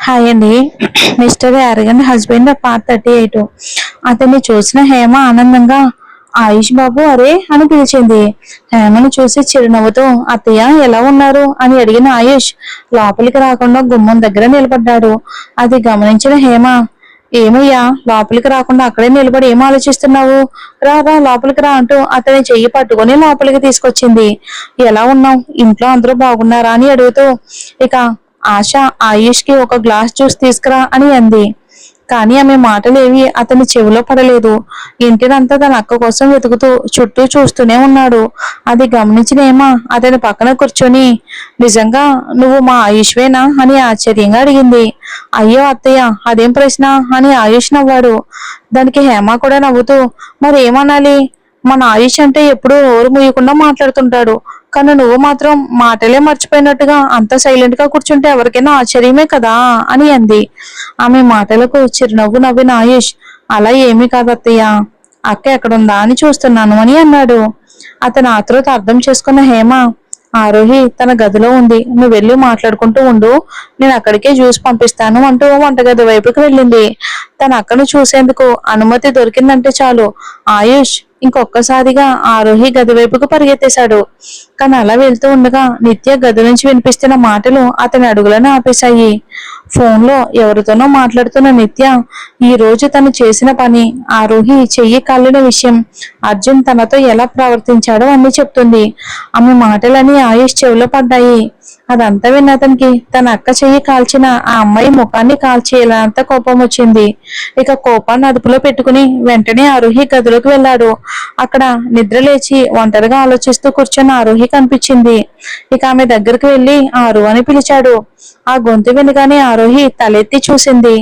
Hi అండి. Mister యారగన్ husband part 38. అతన్ని చూసిన హేమ ఆనందంగా ఆయుష్ బాబు అరే అని పిలిచింది. హేమను చూసి చిరునవ్వుతో అత్తయ్య ఎలా ఉన్నారు అని అడిగిన ఆయుష్ లోపలికి రాకుండా గుమ్మం దగ్గర నిలబడ్డాడు. అది గమనించిన హేమ ఏమయ్యా లోపలికి రాకుండా అక్కడే నిలబడి ఏం ఆలోచిస్తున్నావు, రా రా లోపలికి రా అంటూ అతని చెయ్యి పట్టుకుని లోపలికి తీసుకొచ్చింది. ఎలా ఉన్నావు, ఇంట్లో అందరూ బాగున్నారా అని అడుగుతూ ఇక ఆశ ఆయుష్ కి ఒక గ్లాస్ జ్యూస్ తీసుకురా అని అంది. కానీ ఆమె మాటలేవి అతని చెవిలో పడలేదు. ఇంటినంతా తన అక్క కోసం వెతుకుతూ చుట్టూ చూస్తూనే ఉన్నాడు. అది గమనించిన ఏమా అతని పక్కన కూర్చొని నిజంగా నువ్వు మా ఆయుష్వేనా అని ఆశ్చర్యంగా అడిగింది. అయ్యో అత్తయ్య అదేం ప్రశ్న అని ఆయుష్ నవ్వాడు. దానికి హేమ కూడా నవ్వుతూ మరి ఏమనాలి, మన ఆయుష్ అంటే ఎప్పుడూ నోరు మూయకుండా మాట్లాడుతుంటాడు, కానీ నువ్వు మాత్రం మాటలే మర్చిపోయినట్టుగా అంత సైలెంట్ గా కూర్చుంటే ఎవరికైనా ఆశ్చర్యమే కదా అని అంది. ఆమె మాటలకు చిరునవ్వు నవ్విన ఆయుష్ అలా ఏమీ కాదు అత్తయ్య, అక్క ఎక్కడుందా అని చూస్తున్నాను అని అన్నాడు. అతని ఆతృత అర్థం చేసుకున్న హేమ ఆరోహి తన గదిలో ఉంది, నువ్వు వెళ్ళి మాట్లాడుకుంటూ ఉండు, నేను అక్కడికే జ్యూస్ పంపిస్తాను అంటూ వంటగది వైపుకి వెళ్ళింది. తన అక్కను చూసేందుకు అనుమతి దొరికిందంటే చాలు ఆయుష్ ఇంకొక్కసారిగా ఆరోహి గది వైపుకు పరిగెత్తేశాడు. కానీ అలా వెళ్తూ ఉండగా నిత్య గది నుంచి వినిపిస్తున్న మాటలు అతని అడుగులను ఆపేశాయి. ఫోన్లో ఎవరితోనో మాట్లాడుతున్న నిత్య ఈ రోజు తను చేసిన పని, ఆరోహి చెయ్యి కాలిన విషయం, అర్జున్ తనతో ఎలా ప్రవర్తించాడో అన్ని చెప్తుంది. ఆమె మాటలని ఆయుష్ చెవిలో పడ్డాయి. అదంతా విన్న అతనికి తన అక్క చెయ్యి కాల్చిన ఆ అమ్మాయి ముఖాన్ని కాల్చేయాలంత కోపం వచ్చింది. ఇక కోపాన్ని అదుపులో పెట్టుకుని వెంటనే ఆరోహి గదిలోకి వెళ్ళాడు. అక్కడ నిద్ర లేచి ఒంటరిగా ఆలోచిస్తూ కూర్చున్న ఆరోహి కనిపించింది. ఇక ఆమె దగ్గరికి వెళ్లి ఆరు అని పిలిచాడు. ఆ గొంతు వినగానే ఆరోహి తలెత్తి చూసింది.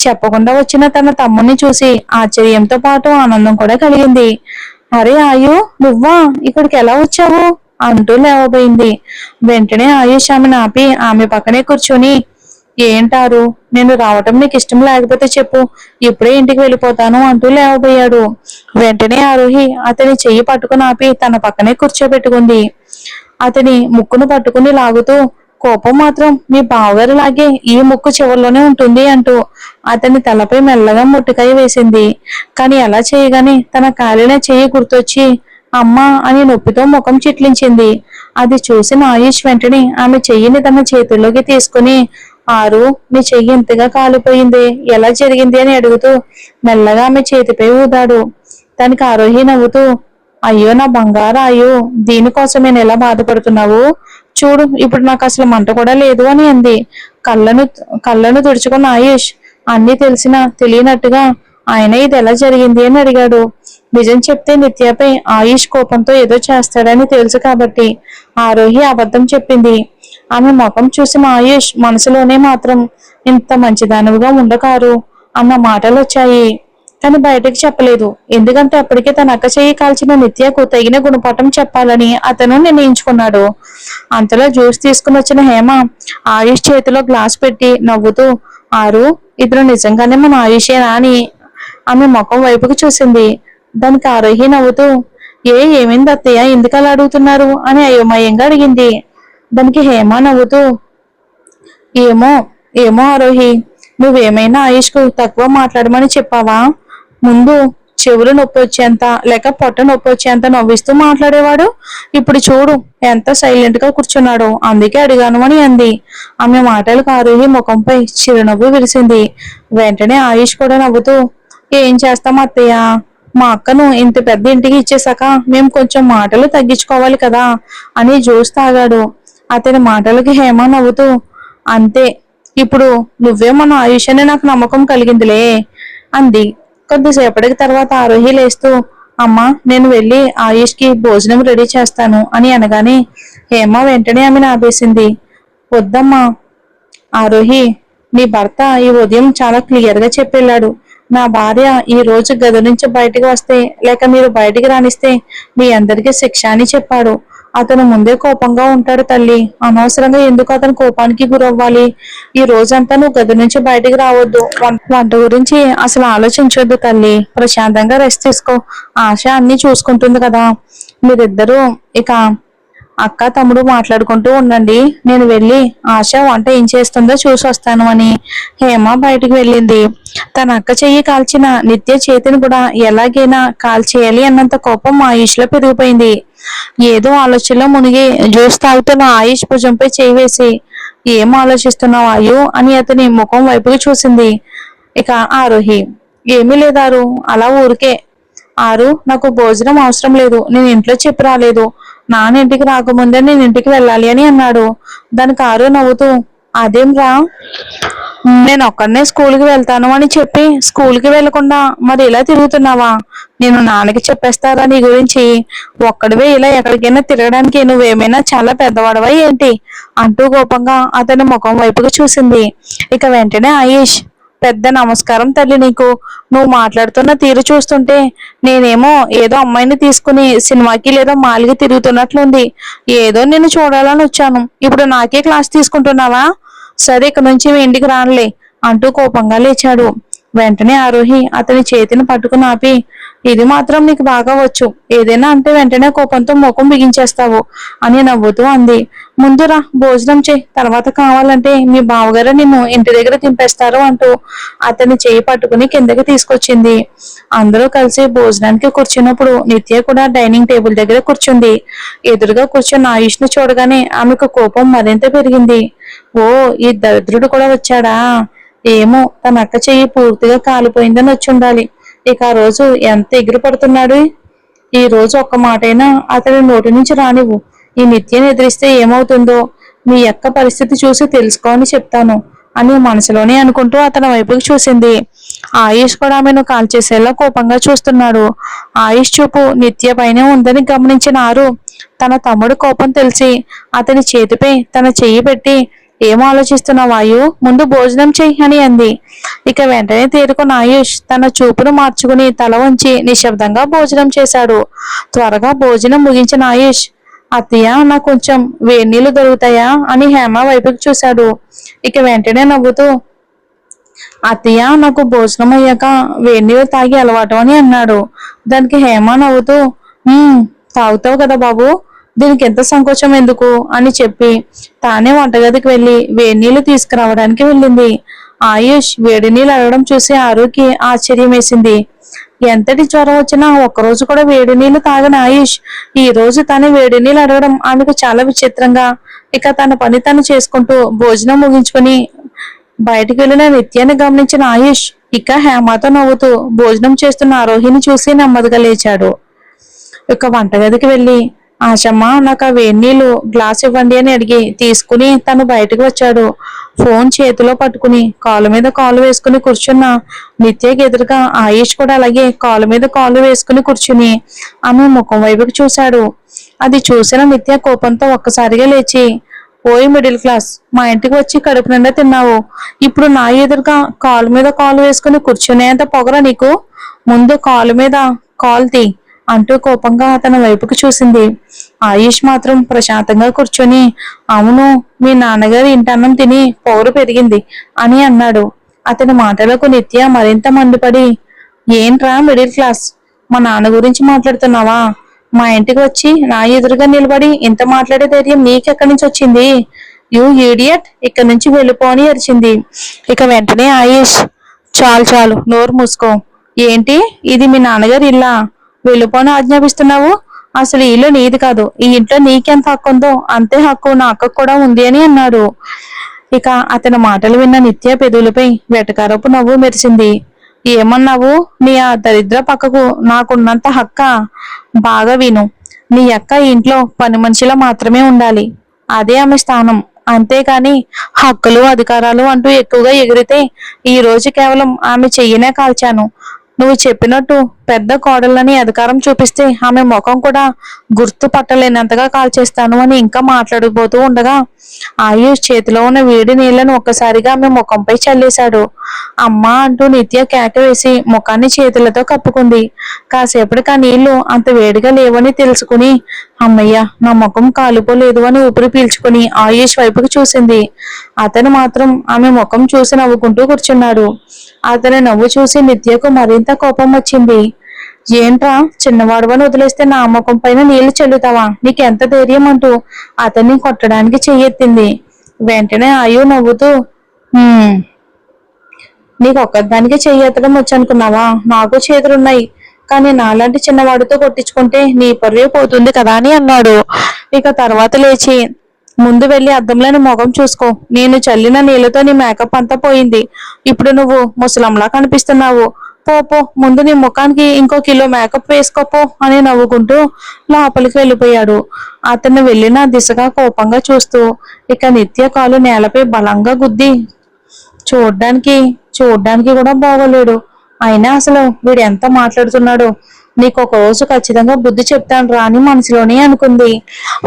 చెప్పకుండా వచ్చిన తన తమ్ముణ్ణి చూసి ఆశ్చర్యంతో పాటు ఆనందం కూడా కలిగింది. అరే ఆయు, నువ్వా, ఇక్కడికి ఎలా వచ్చావు అంటూ లేవబోయింది. వెంటనే ఆయుష్ ఆమెను ఆపి ఆమె పక్కనే కూర్చొని ఏంటారు, నేను రావటం నీకు ఇష్టం లేకపోతే చెప్పు, ఇప్పుడే ఇంటికి వెళ్ళిపోతాను అంటూ లేవబోయాడు. వెంటనే ఆరోహి అతని చెయ్యి పట్టుకుని ఆపి తన పక్కనే కూర్చోబెట్టుకుంది. అతని ముక్కును పట్టుకుని లాగుతూ కోపం మాత్రం మీ బావగారు లాగే ఈ ముక్కు చివరిలోనే ఉంటుంది అంటూ అతని తలపై మెల్లగా ముట్టుకాయ వేసింది. కానీ అలా చేయగానే తన కాలిన చెయ్యి గుర్తొచ్చి అమ్మా అని నొప్పితో ముఖం చిట్లించింది. అది చూసిన ఆయుష్ వెంటనే ఆమె చెయ్యిని తన చేతుల్లోకి తీసుకుని ఆరు, నీ చెయ్యి ఎంతగా కాలిపోయింది, ఎలా జరిగింది అని అడుగుతూ మెల్లగా ఆమె చేతిపై ఊదాడు. దానికి ఆరోహి నవ్వుతూ అయ్యో నా బంగారు ఆయు, దీనికోసం నేను ఎలా బాధపడుతున్నావు, చూడు ఇప్పుడు నాకు అసలు మంట కూడా లేదు అని అంది. కళ్ళను తుడుచుకున్న ఆయుష్ అన్ని తెలిసినా తెలియనట్టుగా ఆయన ఇది ఎలా జరిగింది అని అడిగాడు. నిజం చెప్తే నిత్యపై ఆయుష్ కోపంతో ఏదో చేస్తాడని తెలుసు కాబట్టి ఆరోహి అబద్ధం చెప్పింది. ఆమె ముఖం చూసిన ఆయుష్ మనసులోనే మాత్రం ఇంత మంచిదానివిగా ఉండకారు అన్న మాటలు వచ్చాయి. కానీ బయటకు చెప్పలేదు. ఎందుకంటే అప్పటికే తన అక్క చెయ్యి కాల్చిన నిత్యకు తగిన గుణపాఠం చెప్పాలని అతను నిర్ణయించుకున్నాడు. అంతలో జ్యూస్ తీసుకుని వచ్చిన హేమ ఆయుష్ చేతిలో గ్లాస్ పెట్టి నవ్వుతూ ఆరు, ఇతను నిజంగానే మన ఆయుషేనా అని ఆమె ముఖం వైపుకి చూసింది. దానికి ఆరోహి నవ్వుతూ ఏమైంది అత్తయ్య, ఎందుకు అలా అడుగుతున్నారు అని అయోమయంగా అడిగింది. దానికి హేమ నవ్వుతూ ఏమో ఏమో ఆరోహి, నువ్వేమైనా ఆయుష్కు తక్కువ మాట్లాడమని చెప్పావా, ముందు చెవులు నొప్పి వచ్చేంత లేక పొట్ట నొప్పి వచ్చేంత నవ్విస్తూ మాట్లాడేవాడు, ఇప్పుడు చూడు ఎంత సైలెంట్ గా కూర్చున్నాడో, అందుకే అడిగాను అని అంది. ఆమె మాటలకు ఆరోహి ముఖంపై చిరునవ్వు విరిసింది. వెంటనే ఆయుష్ కూడా నవ్వుతూ ఏం చేస్తాం అత్తయ్య, మా అక్కను ఇంత పెద్ద ఇంటికి ఇచ్చేసాక మేము కొంచెం మాటలు తగ్గించుకోవాలి కదా అని జ్యూస్ తాగాడు. అతని మాటలకి హేమ నవ్వుతూ అంతే, ఇప్పుడు నువ్వే మన ఆయుష్ అని నాకు నమ్మకం కలిగిందిలే అంది. కొద్దిసేపటికి తర్వాత ఆరోహి లేస్తూ అమ్మా నేను వెళ్ళి ఆయుష్ కి భోజనం రెడీ చేస్తాను అని అనగానే హేమ వెంటనే ఆమెను ఆపేసింది. వద్దమ్మా ఆరోహి, నీ భర్త ఈ ఉదయం చాలా క్లియర్ గా చెప్పెళ్ళాడు, నా భార్య ఈ రోజు గది నుంచి బయటికి వస్తే లేక మీరు బయటికి రానిస్తే మీ అందరికీ శిక్ష అని చెప్పాడు. అతను ముందే కోపంగా ఉంటాడు తల్లి, అనవసరంగా ఎందుకు అతను కోపానికి గురవ్వాలి, ఈ రోజంతా నువ్వు గది నుంచి బయటికి రావద్దు, వంట గురించి అసలు ఆలోచించొద్దు తల్లి, ప్రశాంతంగా రెస్ట్ తీసుకో, ఆశ అన్ని చూసుకుంటుంది కదా, మీరిద్దరూ ఇక అక్క తమ్ముడు మాట్లాడుకుంటూ ఉండండి, నేను వెళ్ళి ఆశ వంట ఏం చేస్తుందో చూసి వస్తాను అని హేమ బయటికి వెళ్ళింది. తన అక్క చెయ్యి కాల్చిన నిత్య చేతిని కూడా ఎలాగైనా కాల్చేయాలి అన్నంత కోపం ఆయుష్ లో పెరిగిపోయింది. ఏదో ఆలోచనలో మునిగి జ్యూస్ తాగుతున్న ఆయుష్ భుజంపై చేయి వేసి, ఏం ఆలోచిస్తున్నావు ఆయు అని అతని ముఖం వైపుకి చూసింది. ఇక ఆరోహి, ఏమీ లేదారు, అలా ఊరికే. ఆరు, నాకు భోజనం అవసరం లేదు, నేను ఇంట్లో చెప్పి రాలేదు, నాన్న ఇంటికి రాకముందే నేను ఇంటికి వెళ్ళాలి అని అన్నాడు. దానికి ఆరు నవ్వుతూ, అదేం రా, నేను ఒక్కడనే స్కూల్కి వెళ్తాను అని చెప్పి స్కూల్కి వెళ్లకుండా మరి ఇలా తిరుగుతున్నావా? నేను నాన్నకి చెప్పేస్తారా నీ గురించి? ఒక్కడివే ఇలా ఎక్కడికైనా తిరగడానికి నువ్వేమైనా చాలా పెద్దవాడవా ఏంటి అంటూ కోపంగా అతని ముఖం వైపుకు చూసింది. ఇక వెంటనే ఆయుష్, పెద్ద నమస్కారం తల్లి నీకు. నువ్వు మాట్లాడుతున్న తీరు చూస్తుంటే నేనేమో ఏదో అమ్మాయిని తీసుకుని సినిమాకి లేదా మాల్కి తిరుగుతున్నట్లుంది. ఏదో నిన్ను చూడాలని వచ్చాను, ఇప్పుడు నాకే క్లాస్ తీసుకుంటున్నావా? సరే, ఇక నుంచి మీ ఇంటికి రానులే అంటూ కోపంగా లేచాడు. వెంటనే ఆరోహి అతని చేతిని పట్టుకుని ఆపి, ఇది మాత్రం నీకు బాగా వచ్చు, ఏదైనా అంటే వెంటనే కోపంతో ముఖం బిగించేస్తావు అని నవ్వుతూ అంది. ముందురా భోజనం చేయి, తర్వాత కావాలంటే మీ బావగారు నిన్ను ఇంటి దగ్గర దింపేస్తారు అంటూ అతని చేయి పట్టుకుని కిందకి తీసుకొచ్చింది. అందరూ కలిసి భోజనానికి కూర్చున్నప్పుడు నిత్య కూడా డైనింగ్ టేబుల్ దగ్గర కూర్చుంది. ఎదురుగా కూర్చున్న ఆయుష్ ను చూడగానే ఆమెకు కోపం మరింత పెరిగింది. ఓ, ఈ దరిద్రుడు కూడా వచ్చాడా? ఏమో, తన అక్క చెయ్యి పూర్తిగా కాలిపోయిందని వచ్చి ఉండాలి. ఇక ఆ రోజు ఎంత ఎగిరి పడుతున్నాడు. ఈ రోజు ఒక్క మాటైనా అతని నోటి నుంచి రానివ్వు. ఈ నిత్యను ఎదిరిస్తే ఏమవుతుందో మీ అక్క పరిస్థితి చూసి తెలుసుకో అని చెప్తాను అని మనసులోనే అనుకుంటూ అతని వైపుకి చూసింది. ఆయుష్ కూడా ఆమెను కాల్చేసేలా కోపంగా చూస్తున్నాడు. ఆయుష్ చూపు నిత్య పైనే ఉందని గమనించిన ఆరు తన తమ్ముడు కోపం తెలిసి అతని చేతిపై తన చెయ్యి పెట్టి, ఏం ఆలోచిస్తున్నావు ఆయు, ముందు భోజనం చెయ్యి అని అంది. ఇక వెంటనే తేరుకున్న ఆయుష్ తన చూపును మార్చుకుని తల వంచి నిశ్శబ్దంగా భోజనం చేశాడు. త్వరగా భోజనం ముగించిన ఆయుష్, అత్తయ్య నాకు కొంచెం వేడినీళ్లు దొరుకుతాయా అని హేమ వైపుకి చూశాడు. ఇక వెంటనే నవ్వుతూ, అత్తయ్య నాకు భోజనం అయ్యాక వేడినీళ్ళు తాగి అలవాటు అని అన్నాడు. దానికి హేమ నవ్వుతూ, తాగుతావు కదా బాబు, దీనికి ఎంత సంకోచం ఎందుకు అని చెప్పి తానే వంటగదికి వెళ్ళి వేడినీళ్లు తీసుకురావడానికి వెళ్ళింది. ఆయుష్ వేడి నీళ్ళు అడగడం చూసి ఆరుకి ఆశ్చర్యం వేసింది. ఎంతటి జ్వరం వచ్చినా ఒక్కరోజు కూడా వేడి నీళ్లు తాగని ఆయుష్ ఈ రోజు తను వేడి నీళ్ళు అడగడం ఆమెకు చాలా విచిత్రంగా. ఇక తన పని తను చేసుకుంటూ భోజనం ముగించుకుని బయటికి వెళ్ళిన నిత్యాన్ని గమనించిన ఆయుష్ ఇక హేమతో నవ్వుతూ భోజనం చేస్తున్న ఆరోహిని చూసి నెమ్మదిగా లేచాడు. ఇక వంటగదికి వెళ్ళి, ఆశమ్మ నాకు ఆ వేడి నీళ్లు గ్లాస్ ఇవ్వండి అని అడిగి తీసుకుని తను బయటకు వచ్చాడు. ఫోన్ చేతిలో పట్టుకుని కాలు మీద కాలు వేసుకుని కూర్చున్న నిత్యకి ఎదురుగా ఆయుష్ కూడా అలాగే కాలు మీద కాలు వేసుకుని కూర్చుని ఆమె ముఖం వైపుకి చూశాడు. అది చూసిన నిత్య కోపంతో ఒక్కసారిగా లేచి, ఓయ్ మిడిల్ క్లాస్, మా ఇంటికి వచ్చి కడుపు నిండా తిన్నావు, ఇప్పుడు నా ఎదురుగా కాలు మీద కాలు వేసుకుని కూర్చునేంత పొగరా నీకు? ముందు కాలు మీద కాలు తీ అంటూ కోపంగా అతని వైపుకి చూసింది. ఆయుష్ మాత్రం ప్రశాంతంగా కూర్చొని, అవును, మీ నాన్నగారు ఇంటన్నం తిని పౌరు పెరిగింది అని అన్నాడు. అతని మాటలకు నిత్య మరింత మండిపడి, ఏంట్రా మిడిల్ క్లాస్, మా నాన్న గురించి మాట్లాడుతున్నావా? మా ఇంటికి వచ్చి నా ఎదురుగా నిలబడి ఇంత మాట్లాడే ధైర్యం నీకెక్కడి నుంచి వచ్చింది? యూ ఈడియట్, ఇక్కడి నుంచి వెళ్ళిపోని అరిచింది. ఇక వెంటనే ఆయుష్, చాలు చాలు, నోరు మూసుకో. ఏంటి, ఇది మీ నాన్నగారు ఇల్లా? వెళ్ళిపోని ఆజ్ఞాపిస్తున్నావు? అసలు ఈ ఇల్లు నీది కాదు, ఈ ఇంట్లో నీకెంత హక్కు ఉందో అంతే హక్కు నా అక్కకు కూడా ఉంది అని అన్నాడు. ఇక అతని మాటలు విన్న నిత్య పెదవులపై వెటకారపు నవ్వు మెరిసింది. ఏమన్నావు? నీ ఆ దరిద్ర పక్కకు నాకున్నంత హక్క? బాగా విను, నీ అక్క ఇంట్లో పని మనిషిలా మాత్రమే ఉండాలి, అదే ఆమె స్థానం. అంతేకాని హక్కులు అధికారాలు అంటూ ఎక్కువగా ఎగిరితే ఈ రోజు కేవలం ఆమె చెయ్యనే కాల్చాను. నువ్వు చెప్పినట్టు పెద్ద కోడళ్ళని అధికారం చూపిస్తే ఆమె ముఖం కూడా గుర్తు పట్టలేనంతగా కాల్చేస్తాను అని ఇంకా మాట్లాడబోతూ ఉండగా ఆయుష్ చేతిలో ఉన్న వేడి నీళ్లను ఒక్కసారిగా ఆమె ముఖంపై చల్లేశాడు. అమ్మా అంటూ నిత్య కేక వేసి ముఖాన్ని చేతులతో కప్పుకుంది. కాసేపటికి ఆ నీళ్లు అంత వేడిగా లేవని తెలుసుకుని, అమ్మయ్య, నా ముఖం కాలిపోలేదు అని ఊపిరి పీల్చుకుని ఆయుష్ వైపుకి చూసింది. అతను మాత్రం ఆమె ముఖం చూసి నవ్వుకుంటూ కూర్చున్నాడు. అతని నవ్వు చూసి నిత్యకు మరింత కోపం వచ్చింది. ఏంట్రా చిన్నవాడువని వదిలేస్తే నా ముఖం పైన నీళ్లు చల్లుతావా, నీకెంత ధైర్యం అంటూ అతన్ని కొట్టడానికి చెయ్యెత్తింది. వెంటనే ఆయు నవ్వుతూ, "హ్మ్, నీకు ఒక్కదానికి చెయ్యెత్తడం వచ్చనుకున్నావా? నాకు చేతులున్నాయి, కానీ నాలాంటి చిన్నవాడితో కొట్టించుకుంటే నీ పరువే పోతుంది కదా" అని అన్నాడు. ఇక తర్వాత లేచి, "ముందు వెళ్ళి అద్దంలో నీ ముఖం చూసుకో. నేను చల్లిన నీళ్ళతో నీ మేకప్ అంతా పోయింది. ఇప్పుడు నువ్వు ముసలంలా కనిపిస్తున్నావు. పో పో, ముందు నీ ముఖానికి ఇంకో కిలో మేకప్ వేసుకోపో" అని నవ్వుకుంటూ లోపలికి వెళ్ళిపోయాడు. అతను వెళ్ళిన దిశగా కోపంగా చూస్తూ ఇక నిత్య కాలు నేలపై బలంగా గుద్ది, చూడ్డానికి చూడ్డానికి కూడా బాగోలేడు, అయినా అసలు వీడు ఎంత మాట్లాడుతున్నాడో, నీకు ఒక రోజు ఖచ్చితంగా బుద్ధి చెప్తాను రా అని మనసులోనే అనుకుంది.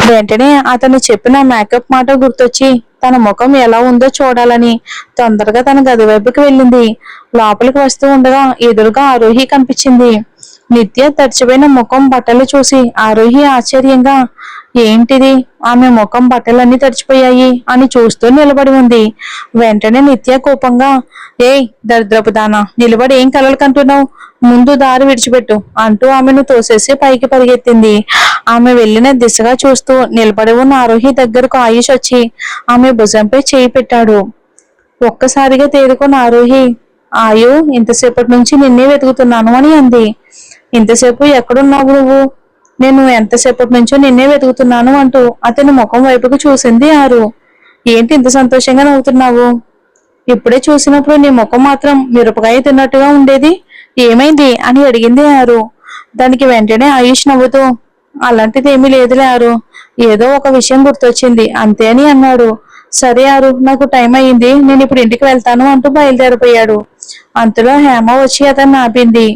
వెంటనే అతను చెప్పిన మేకప్ మాట గుర్తొచ్చి తన ముఖం ఎలా ఉందో చూడాలని తొందరగా తన గది వైపుకి వెళ్ళింది. లోపలికి వస్తూ ఉండగా ఎదురుగా ఆరోహి కనిపించింది. నిత్య తడిచిపోయిన ముఖం బట్టలు చూసి ఆరోహి ఆశ్చర్యంగా, ఏంటిది, ఆమె ముఖం బట్టలన్నీ తడిచిపోయాయి అని చూస్తూ నిలబడి ఉంది. వెంటనే నిత్య కోపంగా, ఏయ్ దరిద్రపు దానా, నిలబడి ఏం కలలు కంటున్నావు, ముందు దారి విడిచిపెట్టు అంటూ ఆమెను తోసేసి పైకి పరిగెత్తింది. ఆమె వెళ్ళిన దిశగా చూస్తూ నిలబడి ఉన్న ఆరోహి దగ్గరకు ఆయుష్ వచ్చి ఆమె భుజంపై చేయి పెట్టాడు. ఒక్కసారిగా తేరుకున్న ఆరోహి, ఆయు, ఇంతసేపటి నుంచి నిన్నే వెతుకుతున్నాను అని అంది. ఇంతసేపు ఎక్కడున్నావు నువ్వు, నేను ఎంతసేపటి నుంచో నిన్నే వెతుకుతున్నాను అంటూ అతని ముఖం వైపుకు చూసింది ఆరు. ఏంటి ఇంత సంతోషంగా నవ్వుతున్నావు, ఇప్పుడే చూసినప్పుడు నీ ముఖం మాత్రం మిరపకాయ తిన్నట్టుగా ఉండేది, ఏమైంది అని అడిగింది ఆరు. దానికి వెంటనే ఆయుష్ నవ్వుతూ, అలాంటిది ఏమీ లేదులే ఆరు, ఏదో ఒక విషయం గుర్తొచ్చింది అంతే అని అన్నాడు. సరే ఆరు, నాకు టైం అయ్యింది, నేను ఇప్పుడు ఇంటికి వెళ్తాను అంటూ బయలుదేరిపోయాడు. అంతలో హేమ వచ్చి అతన్ని ఆపింది.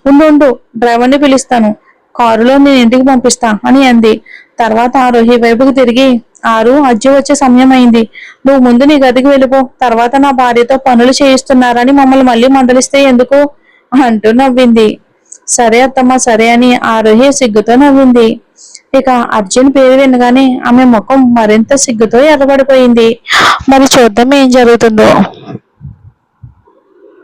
ఉండు ఉండు, డ్రైవర్ని పిలుస్తాను, కారులో నేను ఇంటికి పంపిస్తా అని అంది. తర్వాత ఆరోహి వైపుకు తిరిగి, ఆరు, అజ్జు వచ్చే సమయం అయింది, నువ్వు ముందు నీ గదికి వెళ్ళిపో, తర్వాత నా భార్యతో పనులు చేయిస్తున్నారని మమ్మల్ని మళ్ళీ మందలిస్తే ఎందుకు అంటూ నవ్వింది. సరే అత్తమ్మ సరే అని ఆరోహి సిగ్గుతో నవ్వింది. ఇక అర్జున్ పేరు వినగానే ఆమె ముఖం మరింత సిగ్గుతో ఎర్రబడిపోయింది. మరి చూద్దాం ఏం జరుగుతుందో.